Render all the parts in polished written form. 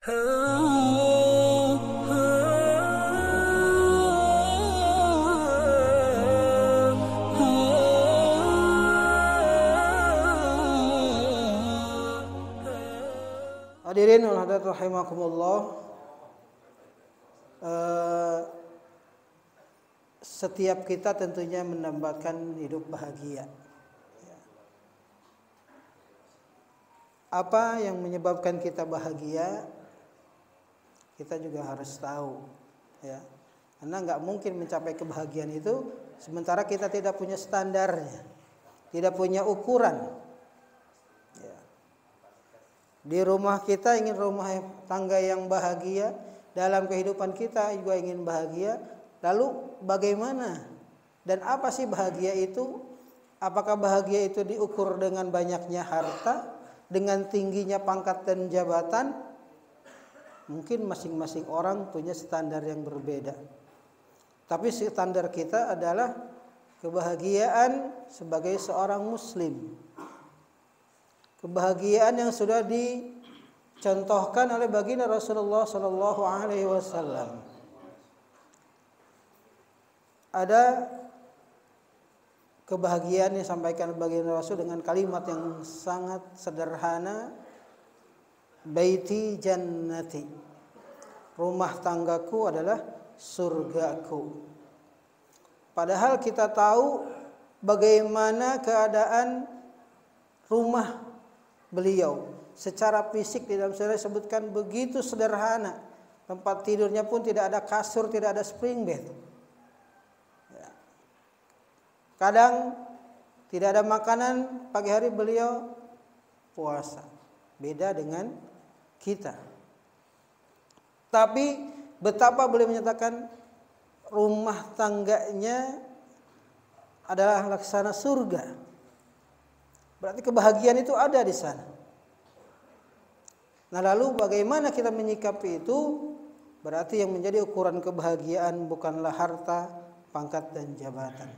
Hadirin rahimakumullah. Setiap kita tentunya mendambakan hidup bahagia. Apa yang menyebabkan kita bahagia? Kita juga harus tahu, ya. Karena nggak mungkin mencapai kebahagiaan itu sementara kita tidak punya standarnya, tidak punya ukuran. Ya. Di rumah kita ingin rumah tangga yang bahagia, dalam kehidupan kita juga ingin bahagia. Lalu bagaimana dan apa sih bahagia itu? Apakah bahagia itu diukur dengan banyaknya harta, dengan tingginya pangkat dan jabatan? Mungkin masing-masing orang punya standar yang berbeda. Tapi standar kita adalah kebahagiaan sebagai seorang muslim. Kebahagiaan yang sudah dicontohkan oleh baginda Rasulullah sallallahu alaihi wasallam. Ada kebahagiaan yang disampaikan baginda Rasul dengan kalimat yang sangat sederhana, baiti jannati, rumah tanggaku adalah surgaku. Padahal kita tahu bagaimana keadaan rumah beliau secara fisik. Di dalam sejarah disebutkan begitu sederhana, tempat tidurnya pun tidak ada kasur, tidak ada spring bed. Kadang tidak ada makanan, pagi hari beliau puasa. Beda dengan kita. Tapi betapa beliau menyatakan rumah tangganya adalah laksana surga. Berarti kebahagiaan itu ada di sana. Nah, lalu bagaimana kita menyikapi itu? Berarti yang menjadi ukuran kebahagiaan bukanlah harta, pangkat dan jabatan.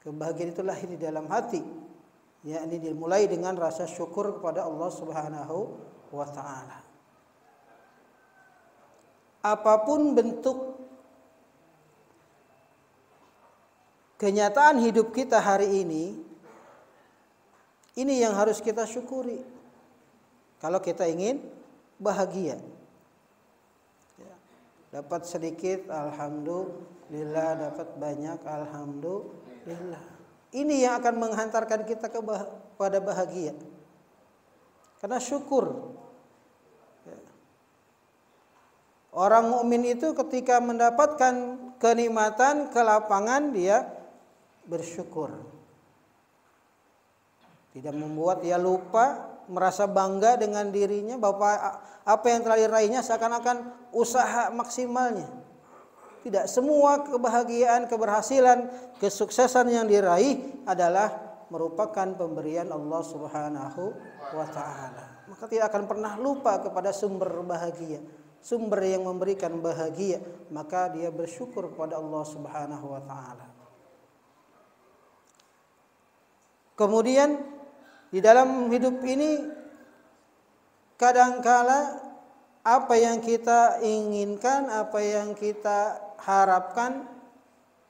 Kebahagiaan itu lahir di dalam hati, yakni dimulai dengan rasa syukur kepada Allah Subhanahu wa taala. Apapun bentuk kenyataan hidup kita hari ini yang harus kita syukuri. Kalau kita ingin bahagia. Dapat sedikit, alhamdulillah. Dapat banyak, alhamdulillah. Ini yang akan menghantarkan kita kepada bahagia. Karena syukur. Orang mukmin itu ketika mendapatkan kenikmatan, kelapangan, dia bersyukur. Tidak membuat dia lupa, merasa bangga dengan dirinya bahwa apa yang telah diraihnya seakan-akan usaha maksimalnya. Tidak, semua kebahagiaan, keberhasilan, kesuksesan yang diraih adalah merupakan pemberian Allah Subhanahu wa taala. Maka tidak akan pernah lupa kepada sumber bahagia, sumber yang memberikan bahagia, maka dia bersyukur kepada Allah Subhanahu wa taala. Kemudian di dalam hidup ini kadangkala apa yang kita inginkan, apa yang kita harapkan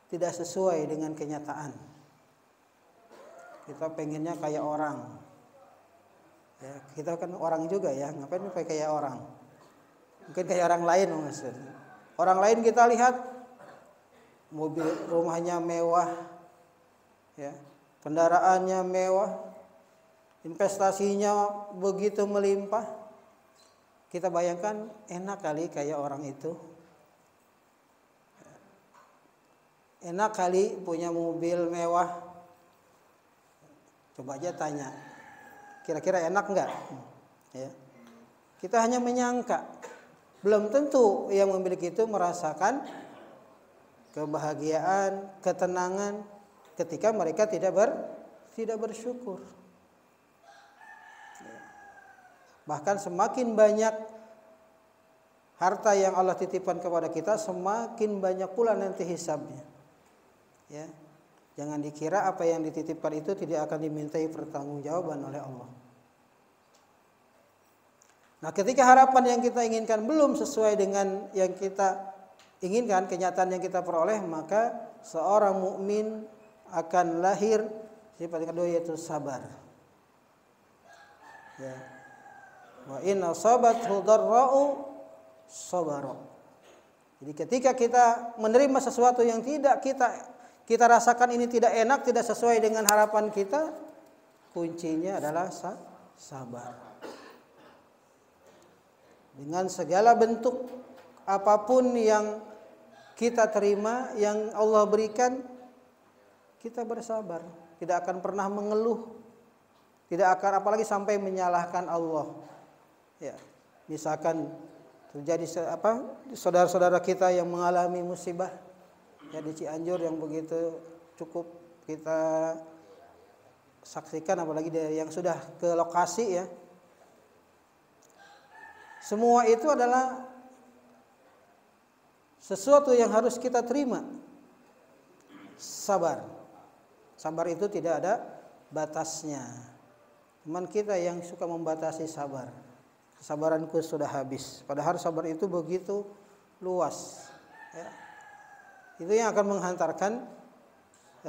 tidak sesuai dengan kenyataan. Kita pengennya kayak orang. Ya, kita kan orang juga ya, ngapain kayak orang? Mungkin kayak orang lain maksudnya. Orang lain kita lihat mobil rumahnya mewah, ya, kendaraannya mewah, investasinya begitu melimpah. Kita bayangkan enak kali kayak orang itu. Enak kali punya mobil mewah. Coba aja tanya, kira-kira enak enggak? Ya. Kita hanya menyangka. Belum tentu yang memiliki itu merasakan kebahagiaan, ketenangan ketika mereka tidak bersyukur. Bahkan semakin banyak harta yang Allah titipkan kepada kita, semakin banyak pula nanti hisabnya. Ya. Jangan dikira apa yang dititipkan itu tidak akan dimintai pertanggungjawaban oleh Allah. Nah, ketika harapan yang kita inginkan belum sesuai dengan yang kita inginkan, kenyataan yang kita peroleh, maka seorang mukmin akan lahir sifat yang kedua yaitu sabar. Ya. Wa in asabathu dharra'u sabara. Jadi ketika kita menerima sesuatu yang tidak kita rasakan ini tidak enak, tidak sesuai dengan harapan kita, kuncinya adalah sabar. Dengan segala bentuk apapun yang kita terima, yang Allah berikan, kita bersabar. Tidak akan pernah mengeluh. Tidak akan apalagi sampai menyalahkan Allah. Ya, misalkan terjadi saudara-saudara kita yang mengalami musibah ya di Cianjur yang begitu cukup kita saksikan, apalagi yang sudah ke lokasi ya. Semua itu adalah sesuatu yang harus kita terima. Sabar. Sabar itu tidak ada batasnya. Cuman kita yang suka membatasi sabar. Kesabaranku sudah habis. Padahal sabar itu begitu luas. Ya. Itu yang akan menghantarkan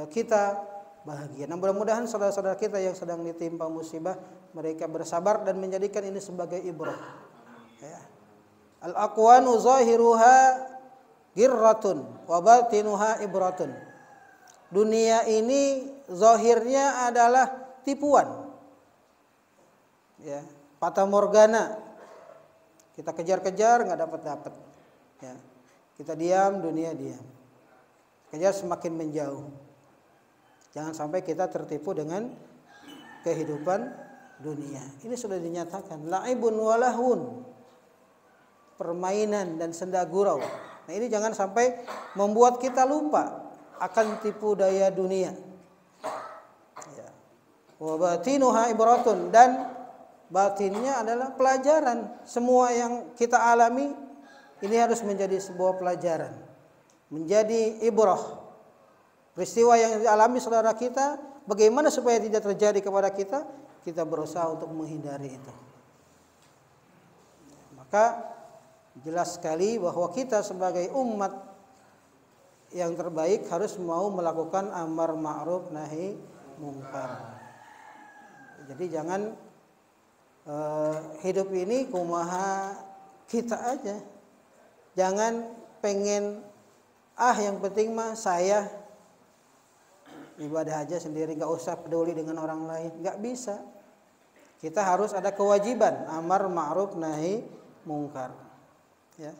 kita bahagia. Nah, mudah-mudahan saudara-saudara kita yang sedang ditimpa musibah, mereka bersabar dan menjadikan ini sebagai ibrah. Ya. Al-aqwanu zahiruha girratun wa batinuha ibratun. Dunia ini zahirnya adalah tipuan. Ya, fata morgana. Kita kejar-kejar enggak dapat-dapat. Ya. Kita diam, dunia diam. Kejar semakin menjauh. Jangan sampai kita tertipu dengan kehidupan dunia. Ini sudah dinyatakan la'ibun walahun. Permainan dan senda gurau. Nah, ini jangan sampai membuat kita lupa akan tipu daya dunia. Ya. Wa batinuha ibratun, dan batinnya adalah pelajaran. Semua yang kita alami ini harus menjadi sebuah pelajaran, menjadi ibrah. Peristiwa yang dialami saudara kita, bagaimana supaya tidak terjadi kepada kita? Kita berusaha untuk menghindari itu. Maka jelas sekali bahwa kita sebagai umat yang terbaik harus mau melakukan amar ma'ruf nahi mungkar. Jadi jangan hidup ini kumaha kita aja. Jangan pengen yang penting mah saya ibadah aja sendiri, gak usah peduli dengan orang lain. Gak bisa. Kita harus ada kewajiban amar ma'ruf nahi mungkar. Ya.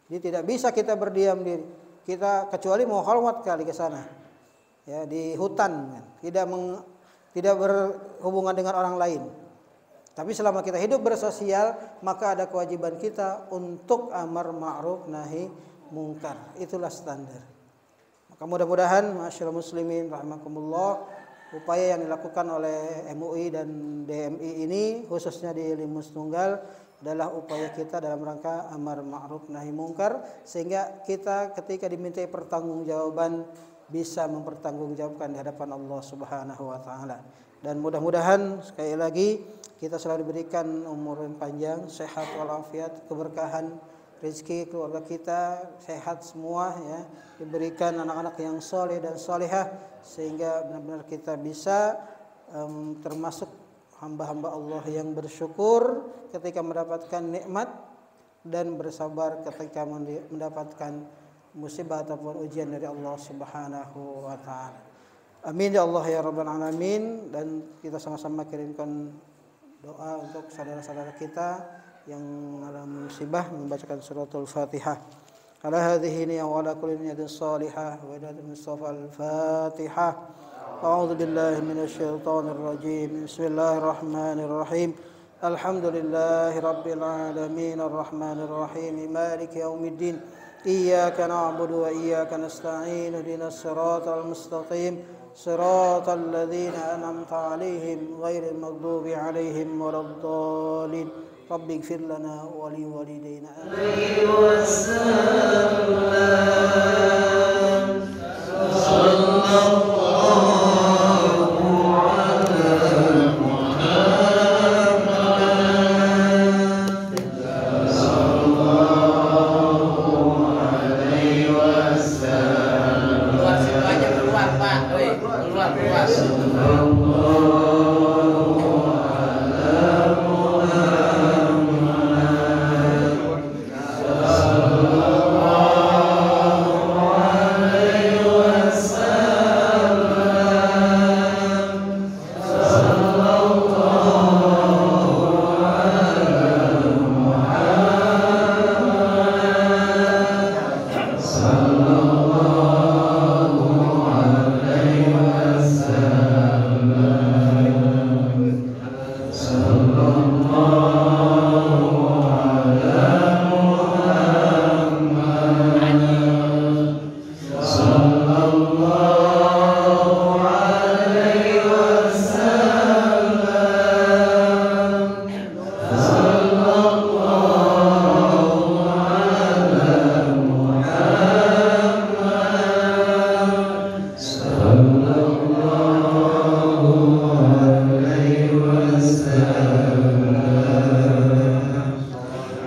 Jadi tidak bisa kita berdiam diri. Kita kecuali mau khalwat kali ke sana. Ya, di hutan, tidak berhubungan dengan orang lain. Tapi selama kita hidup bersosial, maka ada kewajiban kita untuk amar ma'ruf nahi mungkar. Itulah standar. Maka mudah-mudahan masyaallah muslimin rahimakumullah, upaya yang dilakukan oleh MUI dan DMI ini khususnya di Limus Tunggal adalah upaya kita dalam rangka amar ma'ruf nahi mungkar, sehingga kita ketika dimintai pertanggungjawaban bisa mempertanggungjawabkan di hadapan Allah Subhanahu wa taala. Dan mudah-mudahan sekali lagi kita selalu diberikan umur yang panjang, sehat walafiat, keberkahan rezeki keluarga kita sehat semua ya, diberikan anak-anak yang soleh dan solehah sehingga benar-benar kita bisa termasuk hamba-hamba Allah yang bersyukur ketika mendapatkan nikmat dan bersabar ketika mendapatkan musibah ataupun ujian dari Allah Subhanahu wa taala. Amin ya Allah ya rabbal alamin. Dan kita sama-sama kirimkan doa untuk saudara-saudara kita yang mengalami musibah, membacakan suratul Fatihah. Ala hadhihi niyya wa ala kulli niyyatin salihah wa ila Mustafa al-Fatihah. A'udzu billahi minasy syaithanir rajim. Bismillahirrahmanirrahim. Alhamdulillahi rabbil alamin arrahmanir rahim maliki yaumiddin. Iyyaka na'budu wa iyyaka nasta'in. Ihdinas siratal mustaqim. Siratal ladzina an'amta 'alaihim ghairil maghdubi alaihim waladdallin. Rabbi ighfir lana wa li walidayna. Amin.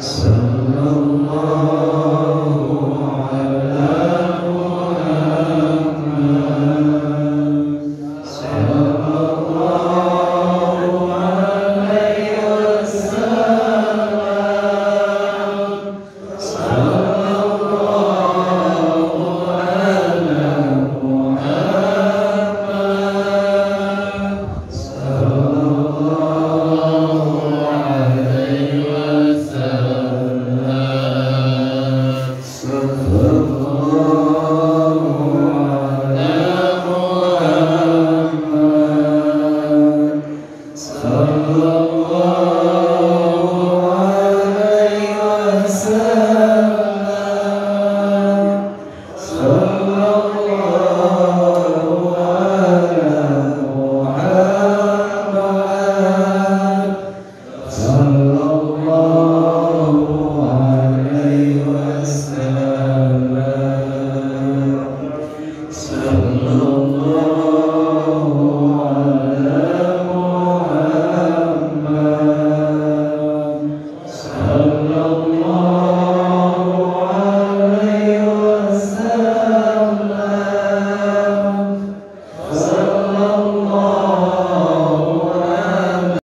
Sallallahu